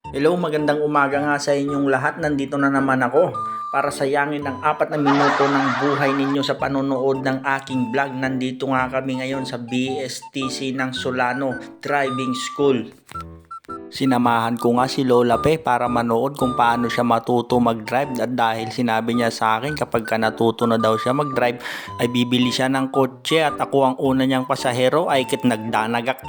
Hello, magandang umaga nga sa inyong lahat. Nandito na naman ako para sayangin ng 4 na minuto ng buhay ninyo sa panonood ng aking vlog. Nandito nga kami ngayon sa BSTC ng Solano Driving School. Sinamahan ko nga si Lola Pe para manood kung paano siya matuto mag-drive, at dahil sinabi niya sa akin kapag natuto na daw siya mag-drive ay bibili siya ng kotse at ako ang una niyang pasahero ay kit nagdanagak.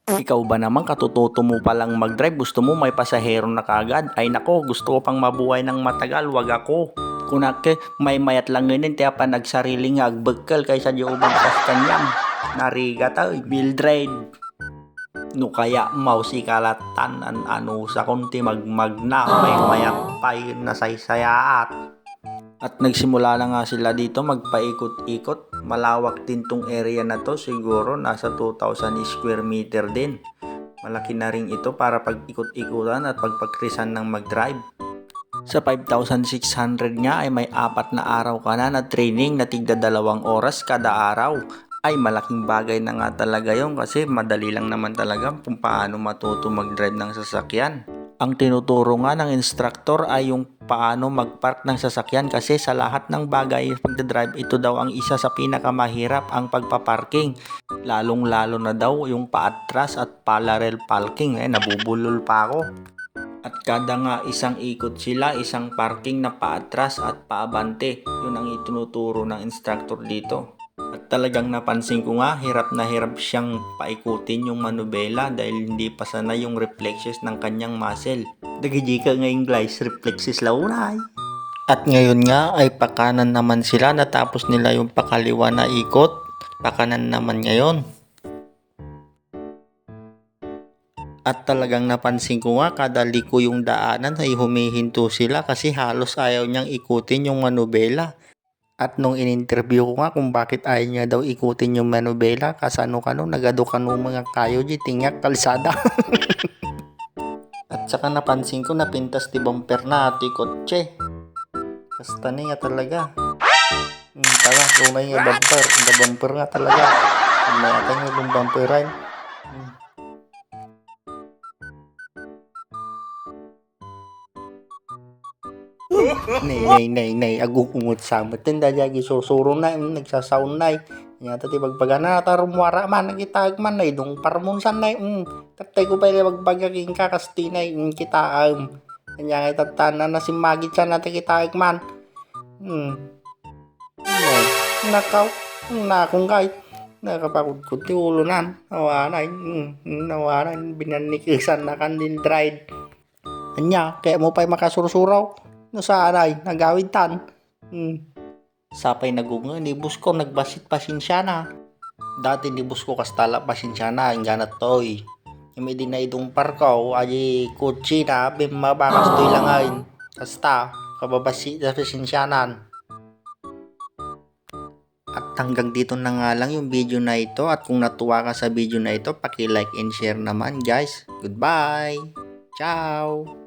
Ikaw ba naman, katututo mo palang mag-drive, gusto mo may pasahero na kagad? Ay nako, gusto ko pang mabuhay ng matagal, wag ako. Kunake, may mayat lang ngayon, tiya pa nagsariling agbagkal kaysa di umagpas kanyang. Nariga tayo, Mildred. No kaya mausi kalatan an ano sa konti magmagna may mayak pay na saysayaat. At nagsimula na nga sila dito magpaikot-ikot. Malawak din tong area na to, siguro nasa 2,000 square meter din. Malaki na rin ito para pag-ikot-ikutan at pagpagkrisan ng mag-drive. Sa 5,600 nga ay may 4 na araw ka na training na tigda 2 oras kada araw. Ay malaking bagay na nga talaga yun, kasi madali lang naman talaga kung paano matuto mag-drive ng sasakyan. Ang tinuturo nga ng instructor ay yung paano mag-park ng sasakyan, kasi sa lahat ng bagay pagdadrive, ito daw ang isa sa pinakamahirap, ang pagpaparking. Lalong lalo na daw yung paatras at parallel parking, nabubulol pa ako. At kada nga isang ikot sila, isang parking na paatras at paabante. Yun ang itinuturo ng instructor dito. At talagang napansin ko nga, hirap na hirap siyang paikutin yung manubela dahil hindi pa sanay yung reflexes ng kanyang muscle. Dagijika ngayong guys, reflexes launay. At ngayon nga ay pakanan naman sila, natapos nila yung pakaliwa na ikot. Pakanan naman ngayon. At talagang napansin ko nga, kada liko yung daanan ay humihinto sila kasi halos ayaw niyang ikutin yung manubela. At nung in-interview ko nga kung bakit ayaw niya daw ikutin yung manubela, kasano kano nagado kano mga kayo di tingyak kalsada. At saka napansin ko na pintas di bumper na ati kotse. Basta niya talaga. Tara, tunay nga bumper. Ang bumper nga talaga. May atang yung bumperan. Nay, agukungot samot. Tinda jagi susuro na, nagsasaun na. Nyata ti bagbaga tarumwara man, nagitag man na, dong parmunsan na. Tatay ko pa yung bagbagaking kakasti na, kita kanya nga itatana na si Magit siya natin kitag man. Nakaw, nakong kahit. Nakapagod ti ulo nan. Nawanan, binanikisan na kandil dried. Anya, kaya mo pa'y makasursuraw. No saan ay, nagawid tan. Sapay nagunga, nibus ko, nagbasit pasensya na. Dati nibus ko kastala pasensya na, ang ganat to'y. May din na itong parkaw, aji kutsi na, bimabakas to'y langayin. Kasta, kababasi na pasensyanan. At hanggang dito na nga lang yung video na ito, at kung natuwa ka sa video na ito, paki-like and share naman guys. Goodbye! Ciao!